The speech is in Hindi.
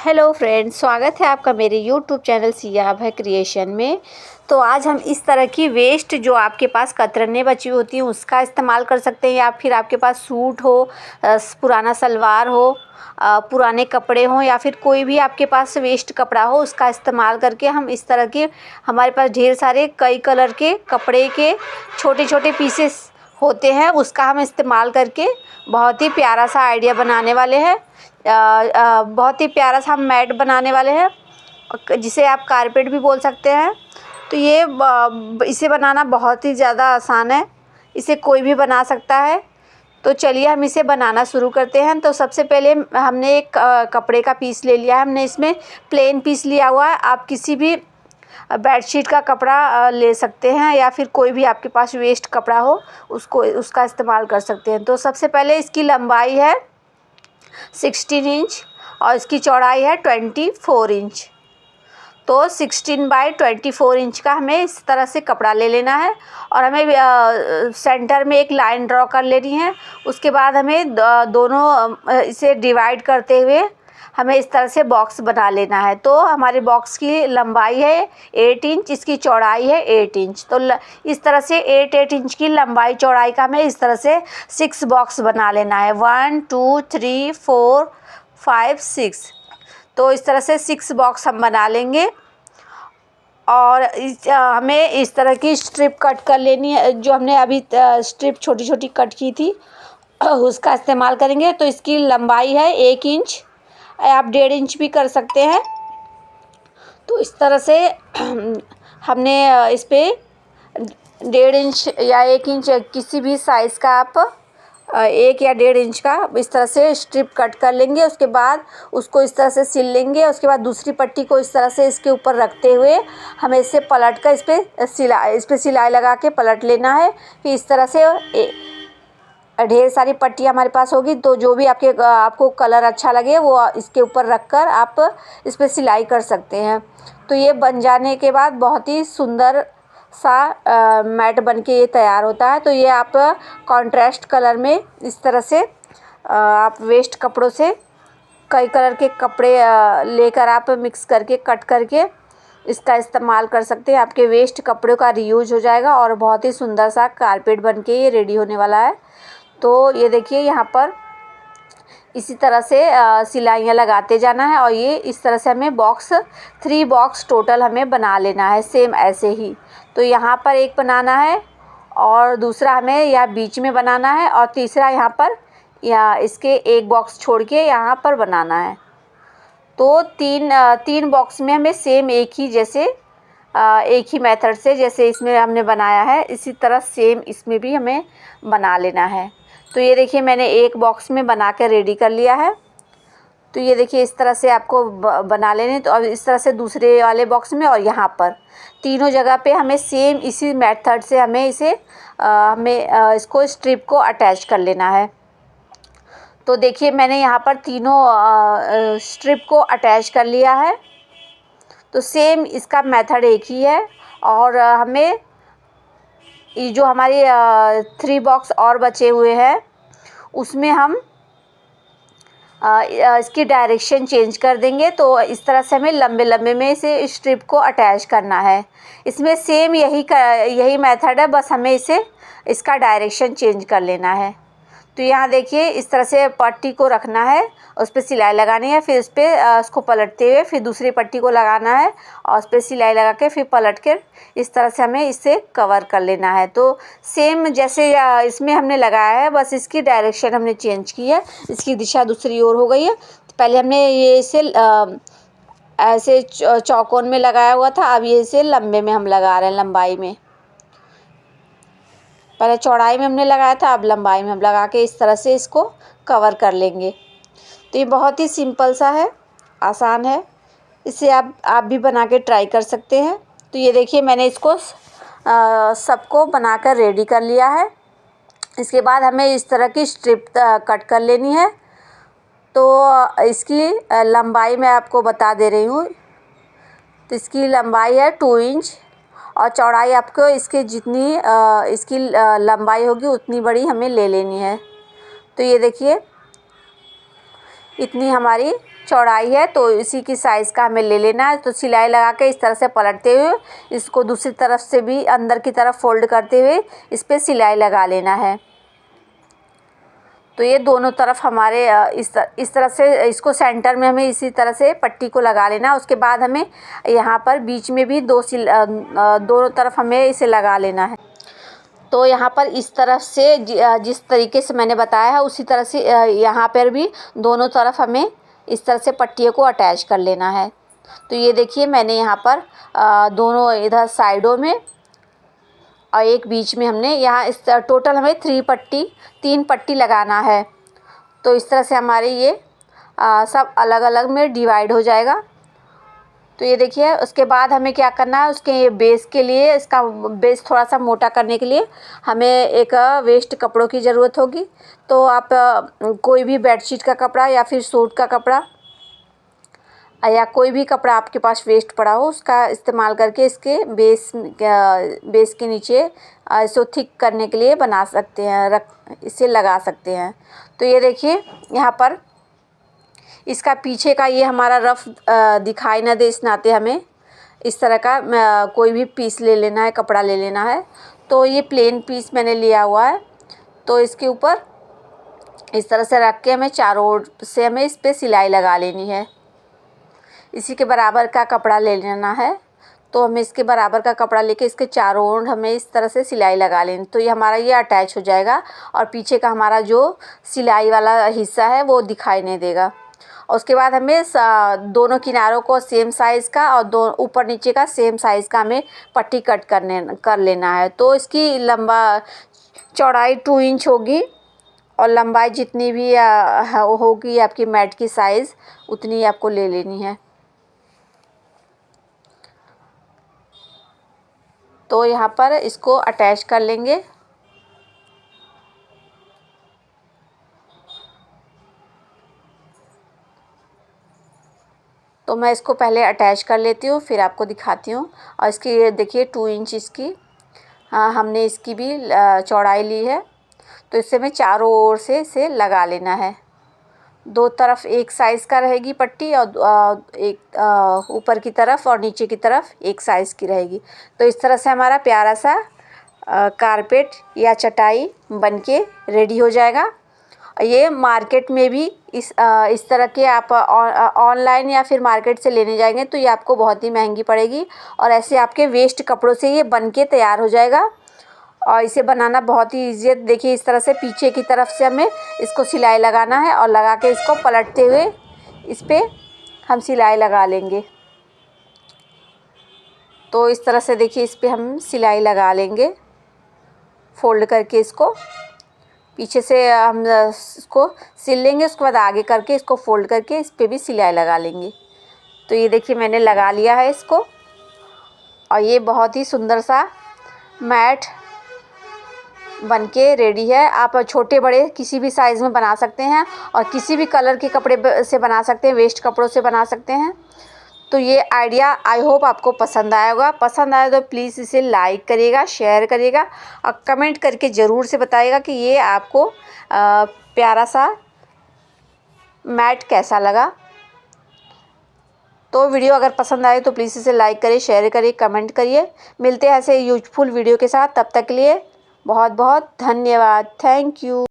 हेलो फ्रेंड्स, स्वागत है आपका मेरे यूट्यूब चैनल सिया भाई क्रिएशन में। तो आज हम इस तरह की वेस्ट जो आपके पास कतरनें बची होती हैं उसका इस्तेमाल कर सकते हैं, या फिर आपके पास सूट हो, पुराना सलवार हो, पुराने कपड़े हों, या फिर कोई भी आपके पास वेस्ट कपड़ा हो, उसका इस्तेमाल करके हम इस तरह के, हमारे पास ढेर सारे कई कलर के कपड़े के छोटे छोटे पीसेस होते हैं, उसका हम इस्तेमाल करके बहुत ही प्यारा सा आइडिया बनाने वाले हैं। बहुत ही प्यारा सा हम मैट बनाने वाले हैं, जिसे आप कारपेट भी बोल सकते हैं। तो ये इसे बनाना बहुत ही ज़्यादा आसान है, इसे कोई भी बना सकता है। तो चलिए हम इसे बनाना शुरू करते हैं। तो सबसे पहले हमने एक कपड़े का पीस ले लिया है, हमने इसमें प्लेन पीस लिया हुआ है। आप किसी भी बेडशीट का कपड़ा ले सकते हैं, या फिर कोई भी आपके पास वेस्ट कपड़ा हो उसका इस्तेमाल कर सकते हैं। तो सबसे पहले इसकी लंबाई है 16 इंच और इसकी चौड़ाई है 24 इंच। तो 16 बाई 24 इंच का हमें इस तरह से कपड़ा ले लेना है, और हमें सेंटर में एक लाइन ड्रॉ कर लेनी है। उसके बाद हमें दोनों इसे डिवाइड करते हुए हमें इस तरह से बॉक्स बना लेना है। तो हमारे बॉक्स की लंबाई है 8 इंच, इसकी चौड़ाई है 8 इंच। तो इस तरह से 8 इंच की लंबाई चौड़ाई का हमें इस तरह से 6 बॉक्स बना लेना है। 1 2 3 4 5 6। तो इस तरह से 6 बॉक्स हम बना लेंगे, और हमें इस तरह की स्ट्रिप कट कर लेनी है। जो हमने अभी स्ट्रिप छोटी छोटी कट की थी उसका इस्तेमाल करेंगे। तो इसकी लंबाई है 1 इंच, आप 1.5 इंच भी कर सकते हैं। तो इस तरह से हमने इस पर 1.5 इंच या 1 इंच किसी भी साइज़ का आप 1 या 1.5 इंच का इस तरह से स्ट्रिप कट कर लेंगे। उसके बाद उसको इस तरह से सिल लेंगे। उसके बाद दूसरी पट्टी को इस तरह से इसके ऊपर रखते हुए हमें इसे पलट कर इस पर सिलाई लगा के पलट लेना है। फिर इस तरह से ढेर सारी पट्टियाँ हमारे पास होगी। तो जो भी आपको कलर अच्छा लगे वो इसके ऊपर रख कर आप इस पर सिलाई कर सकते हैं। तो ये बन जाने के बाद बहुत ही सुंदर सा मैट बन के ये तैयार होता है। तो ये आप कॉन्ट्रास्ट कलर में इस तरह से आप वेस्ट कपड़ों से कई कलर के कपड़े लेकर आप मिक्स करके कट करके इसका इस्तेमाल कर सकते हैं। आपके वेस्ट कपड़ों का रीयूज हो जाएगा और बहुत ही सुंदर सा कारपेट बन के ये रेडी होने वाला है। तो ये देखिए, यहाँ पर इसी तरह से सिलाइयाँ लगाते जाना है, और ये इस तरह से हमें 3 बॉक्स टोटल हमें बना लेना है, सेम ऐसे ही। तो यहाँ पर एक बनाना है, और दूसरा हमें यहाँ बीच में बनाना है, और तीसरा यहाँ पर या इसके एक बॉक्स छोड़ के यहाँ पर बनाना है। तो तीन बॉक्स में हमें सेम एक ही मेथड से जैसे इसमें हमने बनाया है, इसी तरह सेम इसमें भी हमें बना लेना है। तो ये देखिए, मैंने एक बॉक्स में बना कर रेडी कर लिया है। तो ये देखिए, इस तरह से आपको बना लेने। तो अब इस तरह से दूसरे वाले बॉक्स में और यहाँ पर तीनों जगह पे हमें सेम इसी मेथड से हमें इसको स्ट्रिप को अटैच कर लेना है। तो देखिए, मैंने यहाँ पर तीनों स्ट्रिप को अटैच कर लिया है। तो सेम इसका मेथड एक ही है, और हमें ये जो हमारी 3 बॉक्स और बचे हुए हैं उसमें हम इसकी डायरेक्शन चेंज कर देंगे। तो इस तरह से हमें लंबे लंबे में इसे स्ट्रिप को अटैच करना है। इसमें सेम यही मेथड है, बस हमें इसका डायरेक्शन चेंज कर लेना है। तो यहाँ देखिए, इस तरह से पट्टी को रखना है, उस पर सिलाई लगानी है, फिर उस पर उसको पलटते हुए फिर दूसरी पट्टी को लगाना है, और उस पर सिलाई लगा के फिर पलट कर इस तरह से हमें इसे कवर कर लेना है। तो सेम जैसे इसमें हमने लगाया है, बस इसकी डायरेक्शन हमने चेंज की है, इसकी दिशा दूसरी ओर हो गई है। तो पहले हमने ये इसे ऐसे चौकोन में लगाया हुआ था, अब ये इसे लंबे में हम लगा रहे हैं, लंबाई में। पहले चौड़ाई में हमने लगाया था, अब लंबाई में हम लगा के इस तरह से इसको कवर कर लेंगे। तो ये बहुत ही सिंपल सा है, आसान है, इसे आप भी बना के ट्राई कर सकते हैं। तो ये देखिए, मैंने इसको सबको बनाकर रेडी कर लिया है। इसके बाद हमें इस तरह की स्ट्रिप कट कर लेनी है। तो इसकी लंबाई मैं आपको बता दे रही हूँ। तो इसकी लंबाई है 2 इंच, और चौड़ाई आपको इसकी जितनी इसकी लंबाई होगी उतनी बड़ी हमें ले लेनी है। तो ये देखिए, इतनी हमारी चौड़ाई है तो इसी की साइज़ का हमें ले लेना है। तो सिलाई लगा के इस तरह से पलटते हुए इसको दूसरी तरफ से भी अंदर की तरफ फोल्ड करते हुए इस पर सिलाई लगा लेना है। तो ये दोनों तरफ हमारे इस तरह से इसको सेंटर में हमें इसी तरह से पट्टी को लगा लेना। उसके बाद हमें यहाँ पर बीच में भी दोनों तरफ हमें इसे लगा लेना है। तो यहाँ पर इस तरफ से जिस तरीके से मैंने बताया है उसी तरह से यहाँ पर भी दोनों तरफ हमें इस तरह से पट्टियों को अटैच कर लेना है। तो ये देखिए मैंने यहाँ पर दोनों इधर साइडों में और एक बीच में हमने यहाँ इस टोटल हमें 3 पट्टी लगाना है। तो इस तरह से हमारे ये सब अलग अलग में डिवाइड हो जाएगा। तो ये देखिए उसके बाद हमें क्या करना है, उसके बेस के लिए इसका बेस थोड़ा सा मोटा करने के लिए हमें एक वेस्ट कपड़ों की ज़रूरत होगी। तो आप कोई भी बेडशीट का कपड़ा या फिर सूट का कपड़ा या कोई भी कपड़ा आपके पास वेस्ट पड़ा हो उसका इस्तेमाल करके इसके बेस के नीचे इसको थिक करने के लिए बना सकते हैं, इसे लगा सकते हैं। तो ये देखिए यहाँ पर इसका पीछे का ये हमारा रफ दिखाई ना दे इस नाते हमें इस तरह का कोई भी पीस ले लेना है, कपड़ा ले लेना है। तो ये प्लेन पीस मैंने लिया हुआ है। तो इसके ऊपर इस तरह से रख के हमें चारों ओर से हमें इस पर सिलाई लगा लेनी है। इसी के बराबर का कपड़ा ले लेना है। तो हमें इसके बराबर का कपड़ा लेके इसके चारों ओर हमें इस तरह से सिलाई लगा लेनी। तो ये हमारा ये अटैच हो जाएगा और पीछे का हमारा जो सिलाई वाला हिस्सा है वो दिखाई नहीं देगा। और उसके बाद हमें दोनों किनारों को सेम साइज़ का और ऊपर नीचे का सेम साइज़ का हमें पट्टी कट कर लेना है। तो इसकी चौड़ाई 2 इंच होगी और लंबाई जितनी भी होगी आपकी मैट की साइज़ उतनी आपको ले लेनी है। तो यहाँ पर इसको अटैच कर लेंगे। तो मैं इसको पहले अटैच कर लेती हूँ फिर आपको दिखाती हूँ। और इसकी ये देखिए 2 इंच इसकी हमने इसकी भी चौड़ाई ली है। तो इससे हमें चारों ओर से इसे लगा लेना है। दो तरफ एक साइज़ का रहेगी पट्टी और एक ऊपर की तरफ और नीचे की तरफ एक साइज़ की रहेगी। तो इस तरह से हमारा प्यारा सा कारपेट या चटाई बनके रेडी हो जाएगा। ये मार्केट में भी इस तरह के आप ऑनलाइन या फिर मार्केट से लेने जाएंगे तो ये आपको बहुत ही महंगी पड़ेगी। और ऐसे आपके वेस्ट कपड़ों से ये बनके तैयार हो जाएगा। और इसे बनाना बहुत ही ईजी है। देखिए इस तरह से पीछे की तरफ से हमें इसको सिलाई लगाना है और लगा के इसको पलटते हुए इस पर हम सिलाई लगा लेंगे। तो इस तरह से देखिए इस पर हम सिलाई लगा लेंगे फोल्ड करके इसको पीछे से हम इसको सिल लेंगे। उसके बाद आगे करके इसको फोल्ड करके इस पर भी सिलाई लगा लेंगे। तो ये देखिए मैंने लगा लिया है इसको और ये बहुत ही सुंदर सा मैट बनके रेडी है। आप छोटे बड़े किसी भी साइज़ में बना सकते हैं और किसी भी कलर के कपड़े से बना सकते हैं, वेस्ट कपड़ों से बना सकते हैं। तो ये आइडिया आई होप आपको पसंद आया होगा। पसंद आया तो प्लीज़ इसे लाइक करिएगा, शेयर करिएगा और कमेंट करके ज़रूर से बताइएगा कि ये आपको प्यारा सा मैट कैसा लगा। तो वीडियो अगर पसंद आए तो प्लीज़ इसे लाइक करिए, शेयर करिए, कमेंट करिए। मिलते हैं ऐसे यूजफुल वीडियो के साथ। तब तक के लिए बहुत बहुत धन्यवाद। Thank you.